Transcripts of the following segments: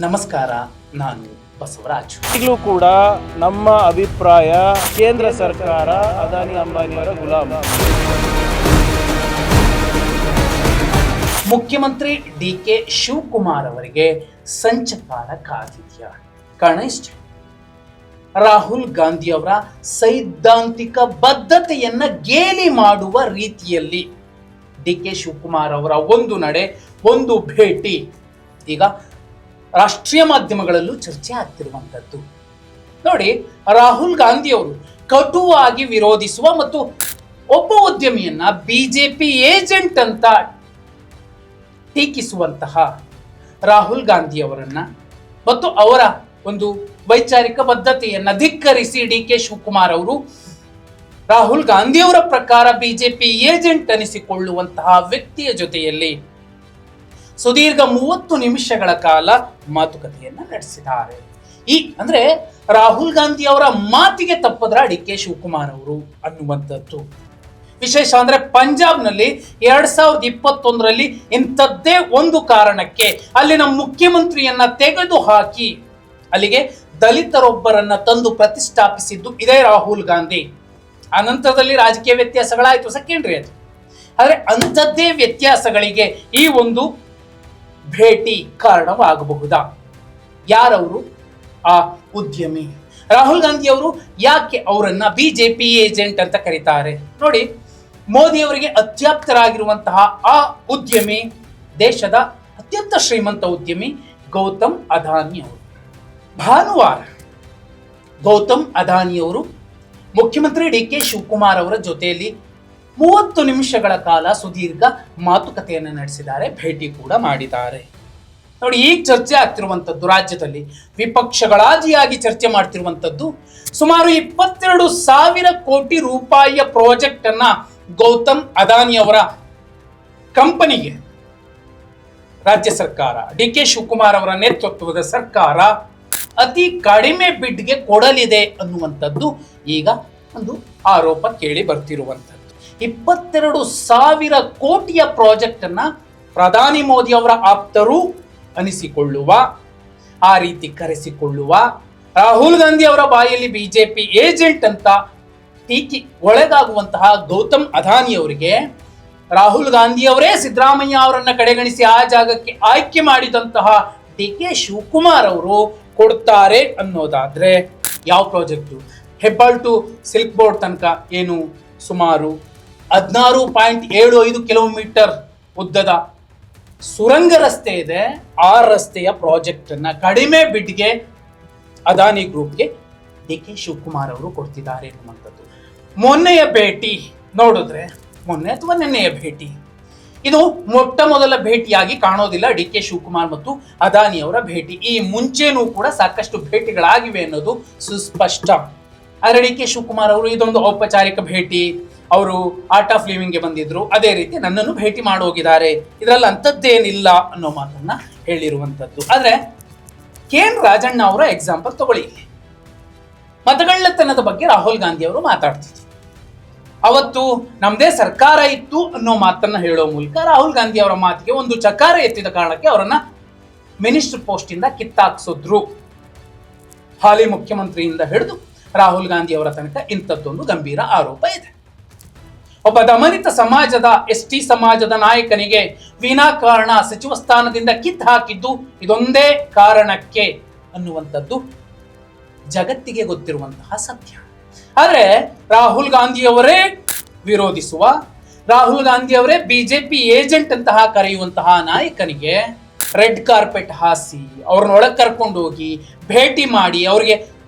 ನಮಸ್ಕಾರ, ನಾನು ಬಸವರಾಜ್. ಈಗಲೂ ಕೂಡ ನಮ್ಮ ಅಭಿಪ್ರಾಯ ಕೇಂದ್ರ ಸರ್ಕಾರ ಅದಾನಿ ಅಂಬಾನಿಯವರ ಗುಲಾಮ. ಮುಖ್ಯಮಂತ್ರಿ ಡಿ.ಕೆ. ಶಿವಕುಮಾರ್ ಅವರಿಗೆ ಸಂಚಕಾರ ಕಾದಿದ್ಯ. ಕನಿಷ್ಠ ರಾಹುಲ್ ಗಾಂಧಿ ಅವರ ಸೈದ್ಧಾಂತಿಕ ಬದ್ಧತೆಯನ್ನ ಗೇಲಿ ಮಾಡುವ ರೀತಿಯಲ್ಲಿ ಡಿ.ಕೆ. ಶಿವಕುಮಾರ್ ಅವರ ಒಂದು ನಡೆ, ಒಂದು ಭೇಟಿ ಈಗ ರಾಷ್ಟ್ರೀಯ ಮಾಧ್ಯಮಗಳಲ್ಲೂ ಚರ್ಚೆ ಆಗ್ತಿರುವಂಥದ್ದು. ನೋಡಿ, ರಾಹುಲ್ ಗಾಂಧಿ ಅವರು ಕಟುವಾಗಿ ವಿರೋಧಿಸುವ ಮತ್ತು ಒಬ್ಬ ಉದ್ಯಮಿಯನ್ನ ಬಿಜೆಪಿ ಏಜೆಂಟ್ ಅಂತ ಟೀಕಿಸುವಂತಹ ರಾಹುಲ್ ಗಾಂಧಿ ಅವರನ್ನ ಮತ್ತು ಅವರ ಒಂದು ವೈಚಾರಿಕ ಬದ್ಧತೆಯನ್ನ ಧಿಕ್ಕರಿಸಿ ಡಿ.ಕೆ. ಶಿವಕುಮಾರ್ ಅವರು ರಾಹುಲ್ ಗಾಂಧಿ ಅವರ ಪ್ರಕಾರ ಬಿಜೆಪಿ ಏಜೆಂಟ್ ಅನಿಸಿಕೊಳ್ಳುವಂತಹ ವ್ಯಕ್ತಿಯ ಜೊತೆಯಲ್ಲಿ ಸುದೀರ್ಘ 30 ನಿಮಿಷಗಳ ಕಾಲ ಮಾತುಕತೆಯನ್ನ ನಡೆಸಿದ್ದಾರೆ. ಅಂದ್ರೆ ರಾಹುಲ್ ಗಾಂಧಿ ಅವರ ಮಾತಿಗೆ ತಪ್ಪದ್ರ ಡಿ.ಕೆ. ಶಿವಕುಮಾರ್ ಅವರು ಅನ್ನುವಂಥದ್ದು ವಿಶೇಷ. ಅಂದ್ರೆ ಪಂಜಾಬ್ನಲ್ಲಿ 2021ರಲ್ಲಿ ಇಂಥದ್ದೇ ಒಂದು ಕಾರಣಕ್ಕೆ ಅಲ್ಲಿನ ಮುಖ್ಯಮಂತ್ರಿಯನ್ನ ತೆಗೆದು ಹಾಕಿ ಅಲ್ಲಿಗೆ ದಲಿತರೊಬ್ಬರನ್ನ ತಂದು ಪ್ರತಿಷ್ಠಾಪಿಸಿದ್ದು ಇದೇ ರಾಹುಲ್ ಗಾಂಧಿ. ಅನಂತರದಲ್ಲಿ ರಾಜಕೀಯ ವ್ಯತ್ಯಾಸಗಳಾಯ್ತು, ಸೆಕೆಂಡ್ರಿ ಅದು. ಆದ್ರೆ ಅಂಥದ್ದೇ ವ್ಯತ್ಯಾಸಗಳಿಗೆ ಈ ಒಂದು ಭೇಟಿ ಕಾರಣವಾಗಬಹುದಾ? ಯಾರವರು ಆ ಉದ್ಯಮಿ? ರಾಹುಲ್ ಗಾಂಧಿ ಅವರು ಯಾಕೆ ಅವರನ್ನ ಬಿಜೆಪಿ ಏಜೆಂಟ್ ಅಂತ ಕರೀತಾರೆ? ನೋಡಿ, ಮೋದಿ ಅವರಿಗೆ ಅತ್ಯಾಪ್ತರಾಗಿರುವಂತಹ ಆ ಉದ್ಯಮಿ ದೇಶದ ಅತ್ಯಂತ ಶ್ರೀಮಂತ ಉದ್ಯಮಿ ಗೌತಮ್ ಅದಾನಿ ಅವರು. ಭಾನುವಾರ ಗೌತಮ್ ಅದಾನಿ ಅವರು ಮುಖ್ಯಮಂತ್ರಿ ಡಿ.ಕೆ. ಶಿವಕುಮಾರ್ ಅವರ ಜೊತೆಯಲ್ಲಿ 30 ನಿಮಿಷಗಳ ಕಾಲ ಸುದೀರ್ಘ ಮಾತುಕತೆಯನ್ನು ನಡೆಸಿದ್ದಾರೆ, ಭೇಟಿ ಕೂಡ ಮಾಡಿದ್ದಾರೆ. ನೋಡಿ, ಈಗ ಚರ್ಚೆ ಆಗ್ತಿರುವಂಥದ್ದು, ರಾಜ್ಯದಲ್ಲಿ ವಿಪಕ್ಷಗಳಾದಿಯಾಗಿ ಚರ್ಚೆ ಮಾಡ್ತಿರುವಂಥದ್ದು, ಸುಮಾರು 22,000 ಕೋಟಿ ರೂಪಾಯಿಯ ಪ್ರಾಜೆಕ್ಟ್ ಅನ್ನ ಗೌತಮ್ ಅದಾನಿ ಅವರ ಕಂಪನಿಗೆ ರಾಜ್ಯ ಸರ್ಕಾರ, ಡಿ.ಕೆ. ಶಿವಕುಮಾರ್ ಅವರ ನೇತೃತ್ವದ ಸರ್ಕಾರ ಅತಿ ಕಡಿಮೆ ಬಿಡ್ಗೆ ಕೊಡಲಿದೆ ಅನ್ನುವಂಥದ್ದು ಈಗ ಒಂದು ಆರೋಪ ಕೇಳಿ ಬರ್ತಿರುವಂಥದ್ದು. 22,000 ಕೋಟಿಯ ಪ್ರಾಜೆಕ್ಟ್ ಅನ್ನ ಪ್ರಧಾನಿ ಮೋದಿ ಅವರ ಆಪ್ತರು ಅನಿಸಿಕೊಳ್ಳುವ, ಆ ರೀತಿ ಕರೆಸಿಕೊಳ್ಳುವ ರಾಹುಲ್ ಗಾಂಧಿ ಅವರ ಬಾಯಲ್ಲಿ ಬಿಜೆಪಿ ಏಜೆಂಟ್ ಅಂತ ಟೀಕೆ ಒಳಗಾಗುವಂತಹ ಗೌತಮ್ ಅದಾನಿ ಅವರಿಗೆ ರಾಹುಲ್ ಗಾಂಧಿ ಅವರೇ ಸಿದ್ದರಾಮಯ್ಯ ಅವರನ್ನ ಕಡೆಗಣಿಸಿ ಆ ಜಾಗಕ್ಕೆ ಆಯ್ಕೆ ಮಾಡಿದಂತಹ ಡಿ.ಕೆ. ಶಿವಕುಮಾರ್ ಅವರು ಕೊಡ್ತಾರೆ ಅನ್ನೋದಾದ್ರೆ ಯಾವ project? Hebbal to Silk Board ತನಕ ಏನು ಸುಮಾರು 16.75 ಕಿಲೋಮೀಟರ್ ಉದ್ದದ ಸುರಂಗ ರಸ್ತೆ ಇದೆ. ಆ ರಸ್ತೆಯ ಪ್ರಾಜೆಕ್ಟ್ ಅನ್ನ ಕಡಿಮೆ ಬಿಡ್ಗೆ ಅದಾನಿ ಗ್ರೂಪ್ಗೆ ಡಿ.ಕೆ. ಶಿವಕುಮಾರ್ ಅವರು ಕೊಡ್ತಿದ್ದಾರೆ ಎನ್ನುವಂಥದ್ದು. ಮೊನ್ನೆಯ ಭೇಟಿ ನೋಡಿದ್ರೆ, ಮೊನ್ನೆ ಅಥವಾ ನಿನ್ನೆಯ ಭೇಟಿ, ಇದು ಮೊಟ್ಟ ಮೊದಲ ಭೇಟಿಯಾಗಿ ಕಾಣೋದಿಲ್ಲ ಡಿ.ಕೆ. ಶಿವಕುಮಾರ್ ಮತ್ತು ಅದಾನಿ ಅವರ ಭೇಟಿ. ಈ ಮುಂಚೆನೂ ಕೂಡ ಸಾಕಷ್ಟು ಭೇಟಿಗಳಾಗಿವೆ ಅನ್ನೋದು ಸುಸ್ಪಷ್ಟ. ಆದರೆ ಡಿ.ಕೆ. ಶಿವಕುಮಾರ್ ಅವರು ಇದೊಂದು ಔಪಚಾರಿಕ ಭೇಟಿ, ಅವರು ಆರ್ಟ್ ಆಫ್ ಲಿವಿಂಗ್ಗೆ ಬಂದಿದ್ರು, ಅದೇ ರೀತಿ ನನ್ನನ್ನು ಭೇಟಿ ಮಾಡೋಗಿದ್ದಾರೆ, ಇದರಲ್ಲಿ ಅಂಥದ್ದೇನಿಲ್ಲ ಅನ್ನೋ ಮಾತನ್ನ ಹೇಳಿರುವಂಥದ್ದು. ಆದ್ರೆ ಕೆ.ಎನ್. ರಾಜಣ್ಣ ಅವರ ಎಕ್ಸಾಂಪಲ್ ತಗೊಳ್ಳಿ. ಮತಗಳ್ಳತನದ ಬಗ್ಗೆ ರಾಹುಲ್ ಗಾಂಧಿ ಅವರು ಮಾತಾಡ್ತಿದ್ರು. ಅವತ್ತು ನಮ್ದೇ ಸರ್ಕಾರ ಇತ್ತು ಅನ್ನೋ ಮಾತನ್ನ ಹೇಳೋ ಮೂಲಕ ರಾಹುಲ್ ಗಾಂಧಿ ಅವರ ಮಾತಿಗೆ ಒಂದು ಚಕಾರ ಎತ್ತಿದ ಕಾರಣಕ್ಕೆ ಅವರನ್ನ ಮಿನಿಸ್ಟರ್ ಪೋಸ್ಟ್ ಇಂದ ಕಿತ್ತಾಕ್ಸಿದ್ರು. ಹಾಲಿ ಮುಖ್ಯಮಂತ್ರಿಯಿಂದ ಹಿಡಿದು ರಾಹುಲ್ ಗಾಂಧಿ ಅವರ ತನಕ ಇಂಥದ್ದೊಂದು ಗಂಭೀರ ಆರೋಪ ಇದೆ. ಒಬ್ಬ ದಮನಿತ ಸಮಾಜದ ಎಸ್.ಟಿ. ಸಮಾಜದ ನಾಯಕನಿಗೆ ವಿನಾಕಾರಣ ಸಚಿವ ಸ್ಥಾನದಿಂದ ಕಿತ್ತು ಹಾಕಿದ್ದು ಇದೊಂದೇ ಕಾರಣಕ್ಕೆ ಅನ್ನುವಂಥದ್ದು ಜಗತ್ತಿಗೆ ಗೊತ್ತಿರುವಂತಹ ಸತ್ಯ. ಆದ್ರೆ ರಾಹುಲ್ ಗಾಂಧಿ ಅವರೇ ವಿರೋಧಿಸುವ, ರಾಹುಲ್ ಗಾಂಧಿ ಅವರೇ ಬಿಜೆಪಿ ಏಜೆಂಟ್ ಅಂತಹ ಕರೆಯುವಂತಹ ನಾಯಕನಿಗೆ ರೆಡ್ ಕಾರ್ಪೆಟ್ ಹಾಸಿ ಅವ್ರನ್ನ ಒಳಗೆ ಕರ್ಕೊಂಡು ಹೋಗಿ ಭೇಟಿ ಮಾಡಿ ಅವರಿಗೆ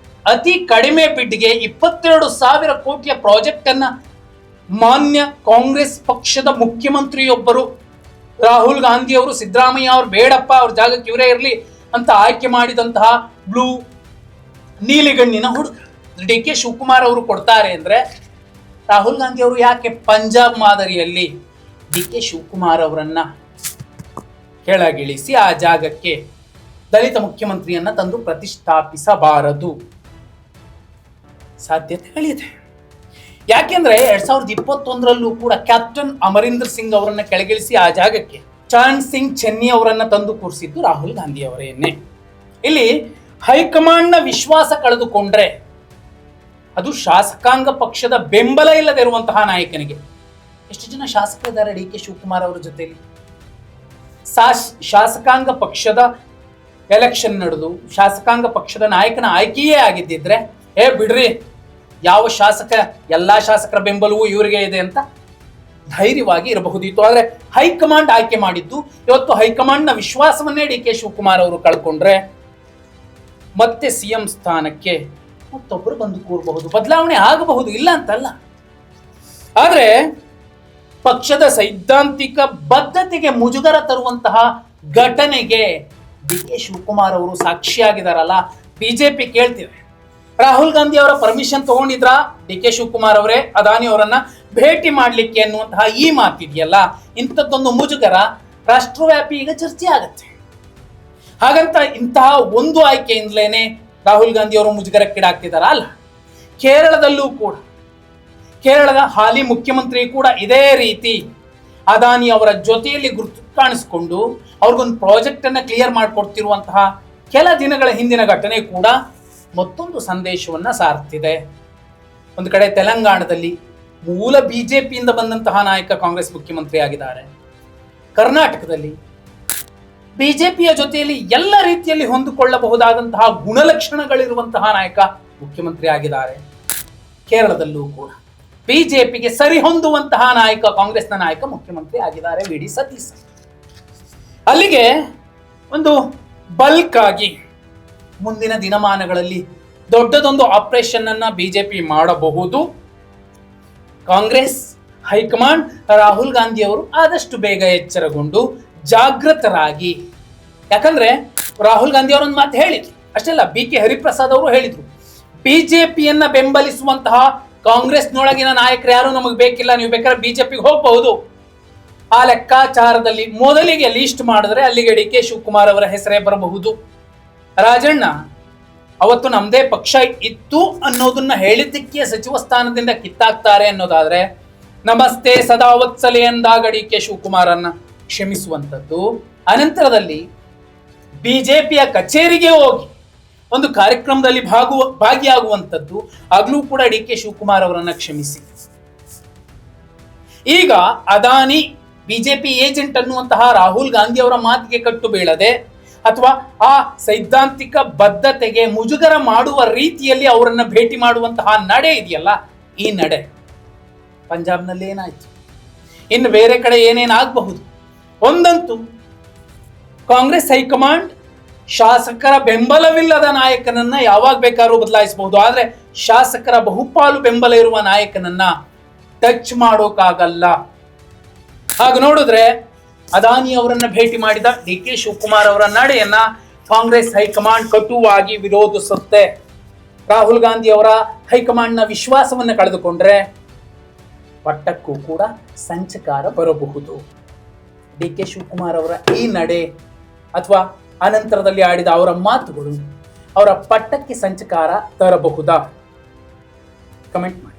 ಅತಿ ಕಡಿಮೆ ಬಿಡ್ಗೆ 22,000 ಕೋಟಿಯ ಪ್ರಾಜೆಕ್ಟ್ ಅನ್ನ ಮಾನ್ಯ ಕಾಂಗ್ರೆಸ್ ಪಕ್ಷದ ಮುಖ್ಯಮಂತ್ರಿಯೊಬ್ಬರು ರಾಹುಲ್ ಗಾಂಧಿ ಅವರು ಸಿದ್ದರಾಮಯ್ಯ ಅವರು ಬೇಡಪ್ಪ ಅವ್ರ ಜಾಗಕ್ಕೆ ಇವರೇ ಇರಲಿ ಅಂತ ಆಯ್ಕೆ ಮಾಡಿದಂತಹ ಬ್ಲೂ ನೀಲಿಗಣ್ಣಿನ ಹುಡುಗ ಡಿ.ಕೆ. ಶಿವಕುಮಾರ್ ಅವರು ಕೊಡ್ತಾರೆ ಅಂದ್ರೆ ರಾಹುಲ್ ಗಾಂಧಿ ಅವರು ಯಾಕೆ ಪಂಜಾಬ್ ಮಾದರಿಯಲ್ಲಿ ಡಿ.ಕೆ. ಶಿವಕುಮಾರ್ ಅವರನ್ನ ಕೆಳಗಿಳಿಸಿ ಆ ಜಾಗಕ್ಕೆ ದಲಿತ ಮುಖ್ಯಮಂತ್ರಿಯನ್ನ ತಂದು ಪ್ರತಿಷ್ಠಾಪಿಸಬಾರದು? ಸಾಧ್ಯತೆಗಳಿದೆ. ಯಾಕೆಂದ್ರೆ 2021ರಲ್ಲೂ ಕೂಡ ಕ್ಯಾಪ್ಟನ್ ಅಮರಿಂದರ್ ಸಿಂಗ್ ಅವರನ್ನ ಕೆಳಗಿಳಿಸಿ ಆ ಜಾಗಕ್ಕೆ ಚರಣ್ ಸಿಂಗ್ ಚೆನ್ನಿ ಅವರನ್ನ ತಂದು ಕೂರಿಸಿದ್ದು ರಾಹುಲ್ ಗಾಂಧಿ ಅವರೇನೆ. ಇಲ್ಲಿ ಹೈಕಮಾಂಡ್ನ ವಿಶ್ವಾಸ ಕಳೆದುಕೊಂಡ್ರೆ ಅದು ಶಾಸಕಾಂಗ ಪಕ್ಷದ ಬೆಂಬಲ ಇಲ್ಲದೆ ಇರುವಂತಹ ನಾಯಕನಿಗೆ. ಎಷ್ಟು ಜನ ಶಾಸಕರಿದ್ದಾರೆ ಡಿ ಕೆ ಶಿವಕುಮಾರ್ ಅವರ ಜೊತೆಯಲ್ಲಿ? ಶಾಸಕಾಂಗ ಪಕ್ಷದ ಎಲೆಕ್ಷನ್ ನಡೆದು ಶಾಸಕಾಂಗ ಪಕ್ಷದ ನಾಯಕನ ಆಯ್ಕೆಯೇ ಆಗಿದ್ದಿದ್ರೆ ಬಿಡ್ರಿ, ಯಾವ ಶಾಸಕ, ಎಲ್ಲಾ ಶಾಸಕರ ಬೆಂಬಲವೂ ಇವರಿಗೆ ಇದೆ ಅಂತ ಧೈರ್ಯವಾಗಿ ಇರಬಹುದಿತ್ತು. ಆದ್ರೆ ಹೈಕಮಾಂಡ್ ಆಯ್ಕೆ ಮಾಡಿದ್ದು, ಇವತ್ತು ಹೈಕಮಾಂಡ್ನ ವಿಶ್ವಾಸವನ್ನೇ ಡಿ ಕೆ ಶಿವಕುಮಾರ್ ಅವರು ಕಳ್ಕೊಂಡ್ರೆ ಮತ್ತೆ ಸಿಎಂ ಸ್ಥಾನಕ್ಕೆ ಮತ್ತೊಬ್ಬರು ಬಂದು ಕೂರಬಹುದು, ಬದಲಾವಣೆ ಆಗಬಹುದು, ಇಲ್ಲ ಅಂತಲ್ಲ. ಆದ್ರೆ ಪಕ್ಷದ ಸೈದ್ಧಾಂತಿಕ ಬದ್ಧತೆಗೆ ಮುಜುಗರ ತರುವಂತಹ ಘಟನೆಗೆ ಡಿ ಕೆ ಶಿವಕುಮಾರ್ ಅವರು ಸಾಕ್ಷಿಯಾಗಿದಾರಲ್ಲ. ಬಿಜೆಪಿ ಕೇಳ್ತಿದೆ, ರಾಹುಲ್ ಗಾಂಧಿ ಅವರ ಪರ್ಮಿಷನ್ ತಗೊಂಡಿದ್ರ ಡಿ ಕೆ ಶಿವಕುಮಾರ್ ಅವರೇ ಅದಾನಿ ಅವರನ್ನ ಭೇಟಿ ಮಾಡ್ಲಿಕ್ಕೆ ಅನ್ನುವಂತಹ ಈ ಮಾತಿದೆಯಲ್ಲ, ಇಂಥದ್ದೊಂದು ಮುಜುಗರ ರಾಷ್ಟ್ರವ್ಯಾಪಿ ಈಗ ಚರ್ಚೆ ಆಗತ್ತೆ. ಹಾಗಂತ ಇಂತಹ ಒಂದು ಆಯ್ಕೆಯಿಂದಲೇನೆ ರಾಹುಲ್ ಗಾಂಧಿ ಅವರು ಮುಜುಗರಕ್ಕೀಡಾಗ್ತಿದಾರ ಅಲ್ಲ. ಕೇರಳದಲ್ಲೂ ಕೂಡ ಕೇರಳದ ಹಾಲಿ ಮುಖ್ಯಮಂತ್ರಿ ಕೂಡ ಇದೇ ರೀತಿ ಅದಾನಿ ಅವರ ಜೊತೆಯಲ್ಲಿ ಗುರುತು ಕಾಣಿಸಿಕೊಂಡು ಅವ್ರಿಗೊಂದು ಪ್ರಾಜೆಕ್ಟ್ ಅನ್ನ ಕ್ಲಿಯರ್ ಮಾಡಿಕೊಡ್ತಿರುವಂತಹ ಕೆಲ ದಿನಗಳ ಹಿಂದಿನ ಘಟನೆ ಕೂಡ ಮತ್ತೊಂದು ಸಂದೇಶವನ್ನ ಸಾರ್ತಿದೆ. ಒಂದು ಕಡೆ ತೆಲಂಗಾಣದಲ್ಲಿ ಮೂಲ ಬಿಜೆಪಿಯಿಂದ ಬಂದಂತಹ ನಾಯಕ ಕಾಂಗ್ರೆಸ್ ಮುಖ್ಯಮಂತ್ರಿ ಆಗಿದ್ದಾರೆ. ಕರ್ನಾಟಕದಲ್ಲಿ ಬಿಜೆಪಿಯ ಜೊತೆಯಲ್ಲಿ ಎಲ್ಲ ರೀತಿಯಲ್ಲಿ ಹೊಂದಿಕೊಳ್ಳಬಹುದಾದಂತಹ ಗುಣಲಕ್ಷಣಗಳಿರುವಂತಹ ನಾಯಕ ಮುಖ್ಯಮಂತ್ರಿ ಆಗಿದ್ದಾರೆ. ಕೇರಳದಲ್ಲೂ ಕೂಡ ಬಿಜೆಪಿಗೆ ಸರಿ ಹೊಂದುವಂತಹ ನಾಯಕ, ಕಾಂಗ್ರೆಸ್ನ ನಾಯಕ ಮುಖ್ಯಮಂತ್ರಿ ಆಗಿದ್ದಾರೆ ವಿ ಡಿ ಸತೀಶ್. ಅಲ್ಲಿಗೆ ಒಂದು ಬಲ್ಕ್ ಆಗಿ ಮುಂದಿನ ದಿನಮಾನಗಳಲ್ಲಿ ದೊಡ್ಡದೊಂದು ಆಪರೇಷನ್ ಅನ್ನ ಬಿಜೆಪಿ ಮಾಡಬಹುದು. ಕಾಂಗ್ರೆಸ್ ಹೈಕಮಾಂಡ್ ರಾಹುಲ್ ಗಾಂಧಿ ಅವರು ಆದಷ್ಟು ಬೇಗ ಎಚ್ಚರಗೊಂಡು ಜಾಗೃತರಾಗಿ, ಯಾಕಂದ್ರೆ ರಾಹುಲ್ ಗಾಂಧಿ ಅವರೊಂದು ಮಾತು ಹೇಳಿದ್ರು, ಅಷ್ಟೆಲ್ಲ ಬಿ ಕೆ ಹರಿಪ್ರಸಾದ್ ಅವರು ಹೇಳಿದ್ರು, ಬಿಜೆಪಿಯನ್ನ ಬೆಂಬಲಿಸುವಂತಹ ಕಾಂಗ್ರೆಸ್ನೊಳಗಿನ ನಾಯಕರು ಯಾರು ನಮಗೆ ಬೇಕಿಲ್ಲ, ನೀವು ಬೇಕಾದ್ರೆ ಬಿಜೆಪಿಗೆ ಹೋಗಬಹುದು. ಆ ಲೆಕ್ಕಾಚಾರದಲ್ಲಿ ಮೊದಲಿಗೆ ಲೀಸ್ಟ್ ಮಾಡಿದ್ರೆ ಅಲ್ಲಿಗೆ ಡಿ ಕೆ ಶಿವಕುಮಾರ್ ಅವರ ಹೆಸರೇ ಬರಬಹುದು. ರಾಜಣ್ಣ ಅವತ್ತು ನಮ್ದೇ ಪಕ್ಷ ಇತ್ತು ಅನ್ನೋದನ್ನ ಹೇಳಿದ್ದಕ್ಕೆ ಸಚಿವ ಸ್ಥಾನದಿಂದ ಕಿತ್ತಾಕ್ತಾರೆ ಅನ್ನೋದಾದ್ರೆ, ನಮಸ್ತೆ ಸದಾವತ್ಸಲೆ ಎಂದಾಗ ಡಿ ಕೆ ಶಿವಕುಮಾರನ್ನ ಕ್ಷಮಿಸುವಂಥದ್ದು, ಅನಂತರದಲ್ಲಿ ಬಿಜೆಪಿಯ ಕಚೇರಿಗೆ ಹೋಗಿ ಒಂದು ಕಾರ್ಯಕ್ರಮದಲ್ಲಿ ಭಾಗಿಯಾಗುವಂಥದ್ದು, ಆಗ್ಲೂ ಕೂಡ ಡಿ ಕೆ ಶಿವಕುಮಾರ್ ಅವರನ್ನ ಕ್ಷಮಿಸಿ. ಈಗ ಅದಾನಿ ಬಿಜೆಪಿ ಏಜೆಂಟ್ ಅನ್ನುವಂತಹ ರಾಹುಲ್ ಗಾಂಧಿ ಅವರ ಮಾತಿಗೆ ಕಟ್ಟು ಬೀಳದೆ ಅಥವಾ ಆ ಸೈದ್ಧಾಂತಿಕ ಬದ್ಧತೆಗೆ ಮುಜುಗರ ಮಾಡುವ ರೀತಿಯಲ್ಲಿ ಅವರನ್ನ ಭೇಟಿ ಮಾಡುವಂತಹ ನಡೆ ಇದೆಯಲ್ಲ, ಈ ನಡೆ ಪಂಜಾಬ್ನಲ್ಲಿ ಏನಾಯ್ತು, ಇನ್ನು ಬೇರೆ ಕಡೆ ಏನೇನಾಗಬಹುದು. ಒಂದಂತೂ ಕಾಂಗ್ರೆಸ್ ಹೈಕಮಾಂಡ್ ಶಾಸಕರ ಬೆಂಬಲವಿಲ್ಲದ ನಾಯಕನನ್ನ ಯಾವಾಗ ಬೇಕಾದ್ರೂ ಬದಲಾಯಿಸಬಹುದು, ಆದ್ರೆ ಶಾಸಕರ ಬಹುಪಾಲು ಬೆಂಬಲ ಇರುವ ನಾಯಕನನ್ನ ಟಚ್ ಮಾಡೋಕ್ಕಾಗಲ್ಲ. ಹಾಗೆ ನೋಡಿದ್ರೆ ಅದಾನಿ ಅವರನ್ನ ಭೇಟಿ ಮಾಡಿದ ಡಿ ಕೆ ಶಿವಕುಮಾರ್ ಅವರ ನಡೆಯನ್ನ ಕಾಂಗ್ರೆಸ್ ಹೈಕಮಾಂಡ್ ಕಟುವಾಗಿ ವಿರೋಧಿಸುತ್ತೆ. ರಾಹುಲ್ ಗಾಂಧಿ ಅವರ ಹೈಕಮಾಂಡ್ನ ವಿಶ್ವಾಸವನ್ನು ಕಳೆದುಕೊಂಡ್ರೆ ಪಟ್ಟಕ್ಕೂ ಕೂಡ ಸಂಚಕಾರ ಬರಬಹುದು. ಡಿ ಕೆ ಶಿವಕುಮಾರ್ ಅವರ ಈ ನಡೆ ಅಥವಾ ಅನಂತರದಲ್ಲಿ ಆಡಿದ ಅವರ ಮಾತುಗಳು ಅವರ ಪಟ್ಟಕ್ಕೆ ಸಂಚಕಾರ ತರಬಹುದಾ? ಕಮೆಂಟ್ ಮಾಡಿ.